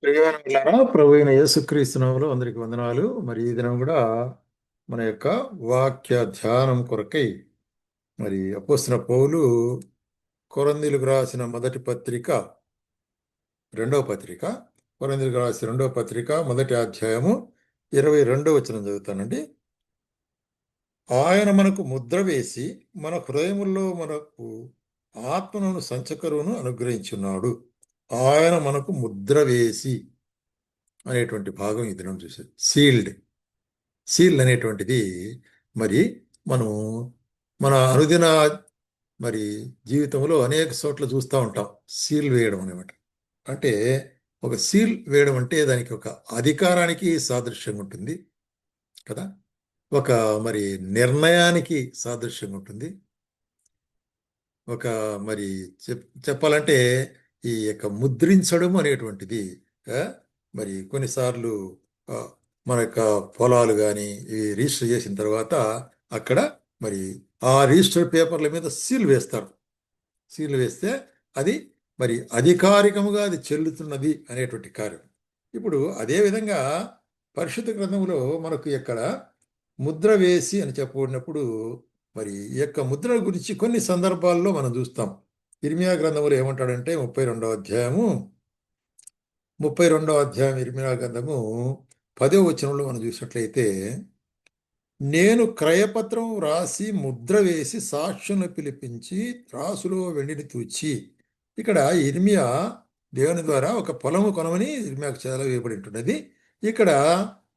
ప్రియమైన వాళ్ళారా, ప్రభు అయిన యేసుక్రీస్తు నామములో అందరికి వందనాలు. మరి ఈ దినం కూడా మన యొక్క వాక్య ధ్యానం కొరకై మరి అపోస్తలుడైన పౌలు కొరింథీయులకు రాసిన మొదటి పత్రిక రెండవ పత్రిక కొరింథీయులకు రాసిన రెండవ పత్రిక మొదటి అధ్యాయము 22వ వచనం చదువుతానండి. ఆయన మనకు ముద్ర వేసి మన హృదయముల్లో మనకు ఆత్మను సంచకరువును అనుగ్రహించున్నాడు. ఆయన మనకు ముద్ర వేసి అనేటువంటి భాగం ఈ దినం చూసేది. సీల్ అనేటువంటిది మరి మనం మన అనుదిన మరి జీవితంలో అనేక చోట్ల చూస్తూ ఉంటాం. సీల్ వేయడం అనమాట. అంటే ఒక సీల్ వేయడం అంటే దానికి ఒక అధికారానికి సాదృశ్యంగా ఉంటుంది కదా, ఒక మరి నిర్ణయానికి సాదృశ్యంగా ఉంటుంది. ఒక మరి చెప్పాలంటే ఈ యొక్క ముద్రించడం అనేటువంటిది ఆ, మరి కొన్నిసార్లు ఆ, మన యొక్క పొలాలు కానీ ఇవి రిజిస్టర్ చేసిన తర్వాత అక్కడ మరి ఆ రిజిస్టర్ పేపర్ల మీద సీల్ వేస్తారు. సీల్ వేస్తే అది మరి అధికారికముగా అది చెల్లుతున్నది అనేటువంటి కార్యం. ఇప్పుడు అదే విధంగా పరిశుద్ధ గ్రంథంలో మనకు ఇక్కడ ముద్ర వేసి అని చెప్పబడినప్పుడు మరి ఈ యొక్క ముద్ర గురించి కొన్ని సందర్భాల్లో మనం చూస్తాం. ఇర్మియా గ్రంథంలో ఏమంటాడంటే 32వ అధ్యాయం ఇర్మియా గ్రంథము 10వ వచనంలో మనం చూసినట్లయితే, నేను క్రయపత్రం రాసి ముద్ర వేసి సాక్షులను పిలిపించి త్రాసులో వెండిని తూచి. ఇక్కడ ఇర్మియా దేవుని ద్వారా ఒక పొలము కొనమని ఇర్మియాకు చాలా వేయబడి ఉంటున్నది. ఇక్కడ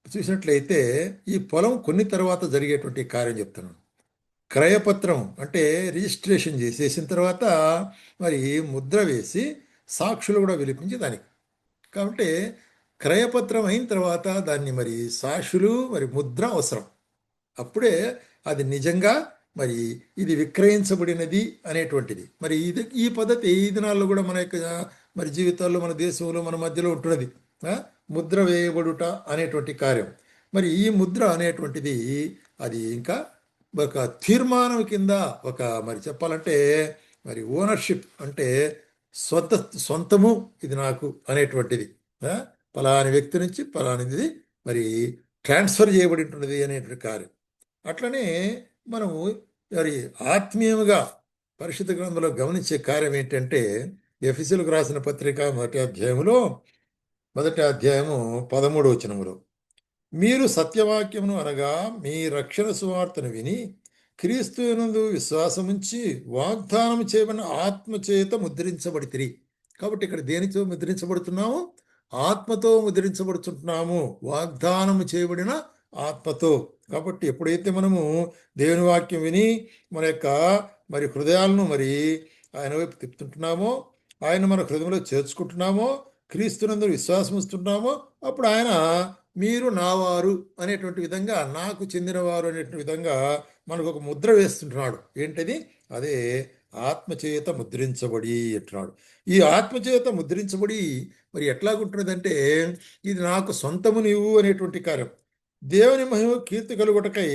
చూసినట్లయితే ఈ పొలం కొన్ని తర్వాత జరిగేటువంటి కార్యం చెప్తున్నాను. క్రయపత్రం అంటే రిజిస్ట్రేషన్ చేసేసిన తర్వాత మరి ముద్ర వేసి సాక్షులు కూడా పిలిపించి దానికి. కాబట్టి క్రయపత్రం అయిన తర్వాత దాన్ని మరి సాక్షులు మరి ముద్ర అవసరం. అప్పుడే అది నిజంగా మరి ఇది విక్రయించబడినది అనేటువంటిది. మరి ఈ పద్ధతి ఈ దినాల్లో కూడా మన యొక్క మరి జీవితాల్లో మన దేశంలో మన మధ్యలో ఉంటున్నది. ముద్ర వేయబడుట అనేటువంటి కార్యం. మరి ఈ ముద్ర అనేటువంటిది అది ఇంకా ఒక తీర్మానం కింద ఒక మరి చెప్పాలంటే మరి ఓనర్షిప్ అంటే సొంత సొంతము ఇది నాకు అనేటువంటిది. పలాని వ్యక్తి నుంచి పలానిది మరి ట్రాన్స్ఫర్ చేయబడి ఉంటున్నది అనేటువంటి కార్యం. అట్లనే మనము మరి ఆత్మీయంగా పరిశుద్ధ గ్రంథంలో గమనించే కార్యం ఏంటంటే, ఎఫెసీయులకు రాసిన పత్రిక మొదటి అధ్యాయము 13వ వచనములో, మీరు సత్యవాక్యమును అనగా మీ రక్షణ సువార్తను విని క్రీస్తు యందు విశ్వాసముంచి వాగ్దానం చేయబడిన ఆత్మ చేత ముద్రించబడితిరి. కాబట్టి ఇక్కడ దేనితో ముద్రించబడుతున్నాము? ఆత్మతో ముద్రించబడుతుంటున్నాము, వాగ్దానము చేయబడిన ఆత్మతో. కాబట్టి ఎప్పుడైతే మనము దేవుని వాక్యం విని మన యొక్క మరి హృదయాలను మరి ఆయన వైపు తిప్పుతుంటున్నామో, ఆయన మన హృదయంలో చేర్చుకుంటున్నామో, క్రీస్తునందు విశ్వాసం ఇస్తున్నామో, అప్పుడు ఆయన మీరు నావారు అనేటువంటి విధంగా, నాకు చెందినవారు అనేటువంటి విధంగా మనకు ఒక ముద్ర వేస్తుంటున్నాడు. ఏంటది? అదే ఆత్మచేత ముద్రించబడి అంటున్నాడు. ఈ ఆత్మచేత ముద్రించబడి మరి ఎట్లాగుంటున్నదంటే, ఇది నాకు సొంతము నీవు అనేటువంటి కార్యం. దేవుని మహిమ కీర్తి కలుగుటకై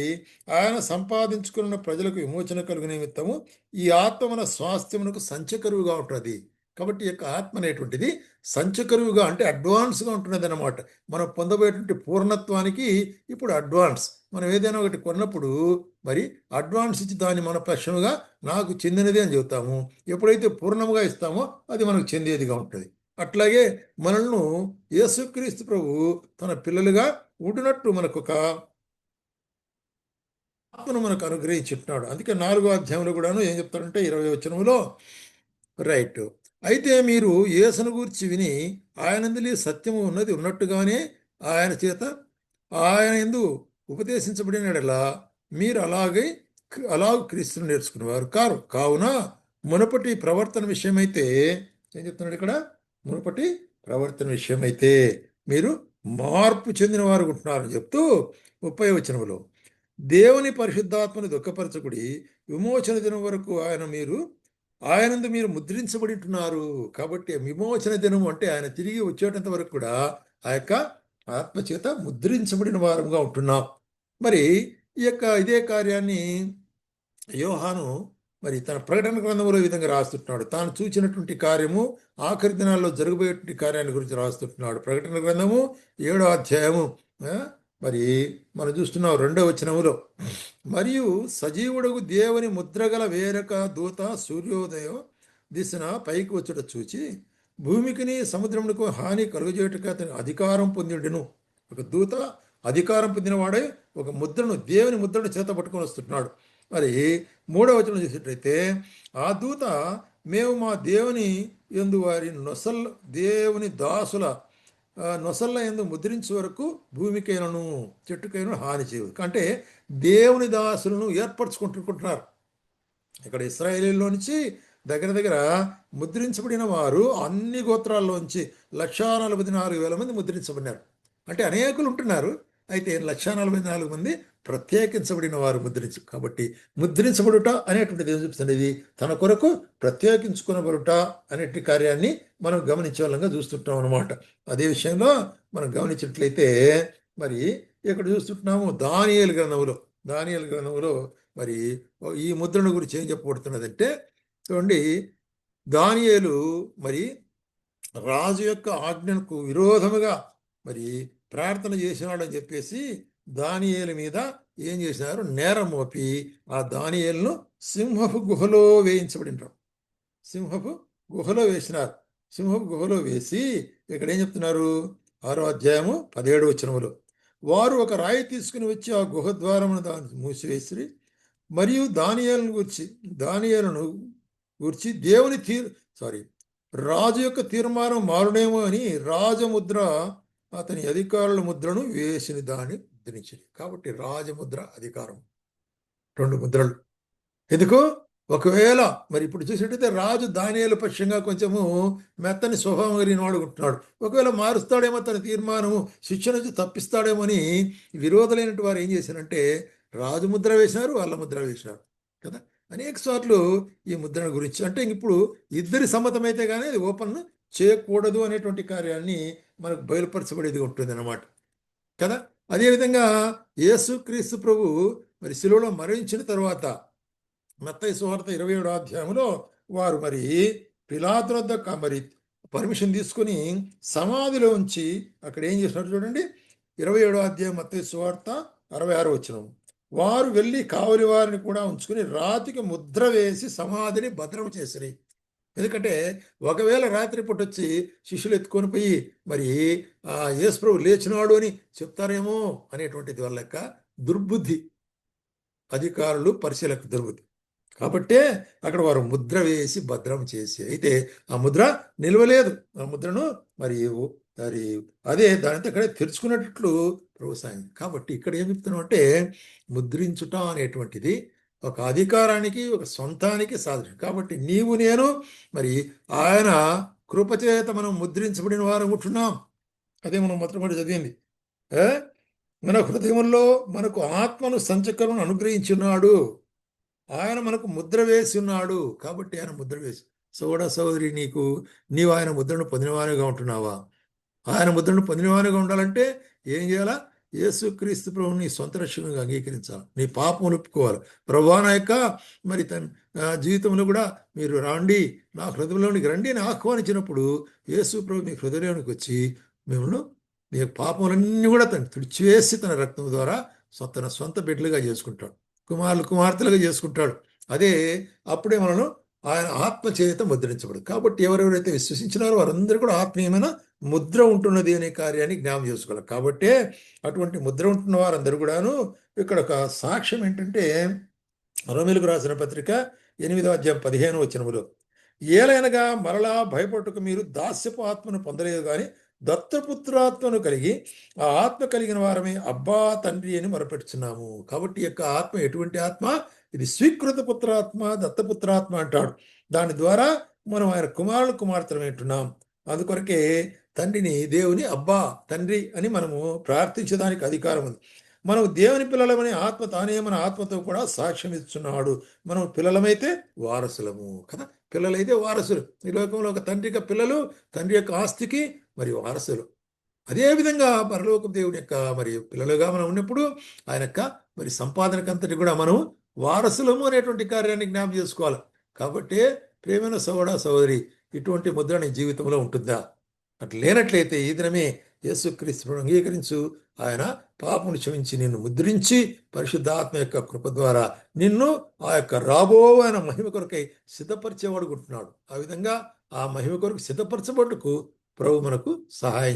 ఆయన సంపాదించుకున్న ప్రజలకు విమోచన కలుగు నిమిత్తము ఈ ఆత్మ మన స్వాస్థ్యమునకు సంచకరువుగా ఉంటుంది. కాబట్టి ఈ యొక్క ఆత్మ అనేటువంటిది సంచకరువుగా అంటే అడ్వాన్స్గా ఉంటున్నది అన్నమాట. మనం పొందబోయేటువంటి పూర్ణత్వానికి ఇప్పుడు అడ్వాన్స్. మనం ఏదైనా ఒకటి కొన్నప్పుడు మరి అడ్వాన్స్ ఇచ్చి దాన్ని మన పక్షముగా నాకు చెందినది అని చెబుతాము. ఎప్పుడైతే పూర్ణముగా ఇస్తామో అది మనకు చెందేదిగా ఉంటుంది. అట్లాగే మనల్ని యేసుక్రీస్తు ప్రభు తన పిల్లలుగా ఉంటున్నట్టు మనకు ఒక ఆత్మను మనకు అనుగ్రహించుంటున్నాడు. అందుకే 4వ అధ్యాయంలో కూడాను ఏం చెప్తాడంటే 20వ వచనంలో, రైట్, అయితే మీరు యేసును గూర్చి విని ఆయనందులో సత్యము ఉన్నది ఉన్నట్టుగానే ఆయన చేత ఆయన యందు ఉపదేశించబడిన యెడల మీరు అలాగ క్రీస్తును నేర్చుకునేవారు కారు. కావున మునుపటి ప్రవర్తన విషయమైతే ఏం చెప్తున్నాడు ఇక్కడ? మునుపటి ప్రవర్తన విషయమైతే మీరు మార్పు చెందిన వారు ఉంటున్నారని చెప్తూ 30వ వచనంలో, దేవుని పరిశుద్ధాత్మని దుఃఖపరచకుడి, విమోచన దినం వరకు ఆయనందు మీరు ముద్రించబడి ఉంటున్నారు. కాబట్టి విమోచన దినం అంటే ఆయన తిరిగి వచ్చేటంత వరకు కూడా ఆ యొక్క ఆత్మచేత ముద్రించబడిన వారంగా ఉంటున్నాం. మరి ఈ యొక్క ఇదే కార్యాన్ని యోహాను మరి తన ప్రకటన గ్రంథంలో ఈ విధంగా రాస్తుంటున్నాడు. తాను చూచినటువంటి కార్యము ఆఖరి దినాల్లో జరగబోయేటువంటి కార్యాన్ని గురించి రాస్తుంటున్నాడు. ప్రకటన గ్రంథము 7వ అధ్యాయము ఆ, మరి మనం చూస్తున్నాం 2వ వచనములో, మరియు సజీవుడకు దేవుని ముద్రగల వేరొక దూత సూర్యోదయం దిశన పైకి వచ్చుట చూచి భూమికిని సముద్రమునకు హాని కలుగజేయటకు అతని అధికారం పొందిండును. ఒక దూత అధికారం పొందినవాడే ఒక ముద్రను, దేవుని ముద్రను చేత పట్టుకొని వస్తున్నాడు. మరి 3వ వచనం చూసినట్లయితే, ఆ దూత మేము మా దేవుని యందు వారి దేవుని దాసుల నొసల్ల యందు ముద్రించే వరకు భూమికైనను చెట్టుకైనా హాని చేయదు. అంటే దేవుని దాసులను ఏర్పరచుకుంటున్నారు. ఇక్కడ ఇశ్రాయేలీలో నుంచి దగ్గర దగ్గర ముద్రించబడిన వారు అన్ని గోత్రాల్లోంచి 1,44,000 మంది ముద్రించబడినారు. అంటే అనేకులు ఉంటున్నారు, అయితే 1,44,000 మంది ప్రత్యేకించబడిన వారు కాబట్టి ముద్రించబడుట అనేటువంటిది ఏం చూపిస్తుంది? ఇది తన కొరకు ప్రత్యేకించుకునబడుట అనేటి కార్యాన్ని మనం గమనించే వాళ్ళంగా చూస్తుంటాం అనమాట. అదే విషయంలో మనం గమనించినట్లయితే మరి ఇక్కడ చూస్తుంటున్నాము దానియేలు గ్రంథంలో మరి ఈ ముద్రను గురించి ఏం చెప్పబడుతున్నదంటే, చూడండి, దానియేలు మరి రాజు యొక్క ఆజ్ఞకు విరోధముగా మరి ప్రార్థన చేసినాడని చెప్పేసి దానియేలు మీద ఏం చేసినారు? నేరం మోపి ఆ దానియేలును సింహపు గుహలో వేయించబడినారు. సింహపు గుహలో వేసినారు. సింహపు గుహలో వేసి ఇక్కడ ఏం చెప్తున్నారు? 6వ అధ్యాయము 17వ వచనములో, వారు ఒక రాయి తీసుకుని వచ్చి ఆ గుహ ద్వారమును దాన్ని మూసివేసి మరియు దానియేలును గూర్చి రాజు యొక్క తీర్మానం మారునేమో అని రాజముద్ర అతని అధికారుల ముద్రను వేసిన దాన్ని ముద్రించింది. కాబట్టి రాజముద్ర అధికారం 2 ముద్రలు. ఎందుకు? ఒకవేళ మరి ఇప్పుడు చూసినట్టయితే రాజు దానియేలు పక్షంగా కొంచెము మెత్తని స్వభావం కలిగిన వాడు ఉంటున్నాడు. ఒకవేళ మారుస్తాడేమో తన తీర్మానము, శిక్ష నుంచి తప్పిస్తాడేమో అని విరోధులైనటువంటి వారు ఏం చేశారంటే రాజు ముద్ర వేసినారు, వాళ్ళ ముద్ర వేసినారు కదా. అనేక సార్లు ఈ ముద్రణ గురించి అంటే ఇప్పుడు ఇద్దరి సమ్మతమైతే కానీ అది ఓపెన్ చేయకూడదు అనేటువంటి కార్యాన్ని మనకు బయలుపరచబడేది ఉంటుంది అన్నమాట కదా. అదేవిధంగా యేసుక్రీస్తు ప్రభు మరి శిలువలో మరణించిన తర్వాత మత్తయి సువార్త 27వ అధ్యాయంలో వారు మరి పిలాతు వద్ద మరి పర్మిషన్ తీసుకుని సమాధిలో ఉంచి అక్కడ ఏం చేసినారు చూడండి. 27వ అధ్యాయం మత్తయి సువార్త 66వ వచనం, వారు వెళ్ళి కావలి వారిని కూడా ఉంచుకుని రాతికి ముద్ర వేసి సమాధిని భద్రం చేసిరి. ఎందుకంటే ఒకవేళ రాత్రి పూట వచ్చి శిష్యులు ఎత్తుకొని పోయి మరి యేసు ప్రభు లేచినాడు అని చెప్తారేమో అనేటువంటిది వాళ్ళ యొక్క దుర్బుద్ధి, అధికారులు పరిశీలక దుర్బుద్ధి. కాబట్టే అక్కడ వారు ముద్ర వేసి భద్రం చేసి, అయితే ఆ ముద్ర నిలవలేదు. ఆ ముద్రను మరి అదే దానితో అక్కడే తెరుచుకున్నట్లు ప్రోత్సాహం. కాబట్టి ఇక్కడ ఏం చెప్తున్నాం అంటే ముద్రించుట అనేటువంటిది ఒక అధికారానికి, ఒక సొంతానికి సాధనం. కాబట్టి నీవు నేను మరి ఆయన కృపచేత మనం ముద్రించబడిన వారు ఉంటున్నాం. అదే మనం మొట్టమొదటి చదివింది. మన హృదయంలో మనకు ఆత్మను సంచకరణ అనుగ్రహించున్నాడు. ఆయన మనకు ముద్ర వేసి ఉన్నాడు. కాబట్టి ఆయన ముద్ర వేసి సోదరి నీవు ఆయన ముద్రను పొందినవానిగా ఉంటున్నావా? ఆయన ముద్రను పొందినవానిగా ఉండాలంటే ఏం చేయాలా? యేసుక్రీస్తు ప్రభువుని నీ సొంత రక్షణగా అంగీకరించాలి. నీ పాపములు ఒప్పుకోవాలి. ప్రభువా నా యొక్క మరి తన జీవితంలో కూడా మీరు రండి, నా హృదయంలోనికి రండి అని ఆహ్వానించినప్పుడు యేసు ప్రభు మీ హృదయంలోనికి వచ్చి మిమ్మల్ని మీ పాపములన్నీ కూడా తను తుడిచివేసి తన రక్తం ద్వారా తన సొంత బిడ్డలుగా చేసుకుంటాడు, కుమార్తెలుగా చేసుకుంటాడు. అదే అప్పుడే మనను ఆయన ఆత్మ చేత ముద్రించబడు. కాబట్టి ఎవరెవరైతే విశ్వసించినారో వారందరూ కూడా ఆత్మీయమైన ముద్ర ఉంటున్నది అనే కార్యాన్ని జ్ఞాపకం చేసుకోవాలి. కాబట్టే అటువంటి ముద్ర ఉంటున్న వారందరూ కూడాను ఇక్కడ ఒక సాక్ష్యం ఏంటంటే రోమీయులకు రాసిన పత్రిక 8వ అధ్యాయం 15వ వచనములో, ఏలైనగా మరలా భయపడటకు మీరు దాస్యపు ఆత్మను పొందలేదు కానీ దత్తపుత్రాత్మను కలిగి ఆ ఆత్మ కలిగిన వారమే అబ్బా తండ్రి అని మొరపెట్టుచున్నాము. కాబట్టి యొక్క ఆత్మ ఎటువంటి ఆత్మ? ఇది స్వీకృత పుత్రాత్మ, దత్తపుత్రాత్మ అంటాడు. దాని ద్వారా మనం ఆయన కుమార్తెలు వింటున్నాం. అందుకొరకే తండ్రిని, దేవుని అబ్బా తండ్రి అని మనము ప్రార్థించడానికి అధికారం ఉంది. మనం దేవుని పిల్లలమని ఆత్మ తానే మన ఆత్మతో కూడా సాక్ష్యం ఇస్తున్నాడు. మనం పిల్లలమైతే వారసులము కదా. పిల్లలైతే వారసులు. ఈ లోకంలో ఒక తండ్రికి పిల్లలు, తండ్రి యొక్క ఆస్తికి మరి వారసులు. అదేవిధంగా పరలోక దేవుడి యొక్క మరి పిల్లలుగా మనం ఉన్నప్పుడు ఆయన యొక్క మరి సంపాదనకంతటి కూడా మనం వారసులము అనేటువంటి కార్యాన్ని జ్ఞాపకం చేసుకోవాలి. కాబట్టి ప్రేమైన సోదరి, ఇటువంటి ముద్ర నీ జీవితంలో ఉంటుందా? అట్లా లేనట్లయితే ఈ దినమే యేసుక్రీస్తును అంగీకరించు. ఆయన పాపమును క్షమించి నిన్ను ముద్రించి పరిశుద్ధాత్మ యొక్క కృప ద్వారా నిన్ను ఆ యొక్క రాబోయే మహిమ కొరకై సిద్ధపరిచేవాడుకుంటున్నాడు. ఆ విధంగా ఆ మహిమ కొరకు సిద్ధపరచబడుటకు ప్రభు మనకు సహాయం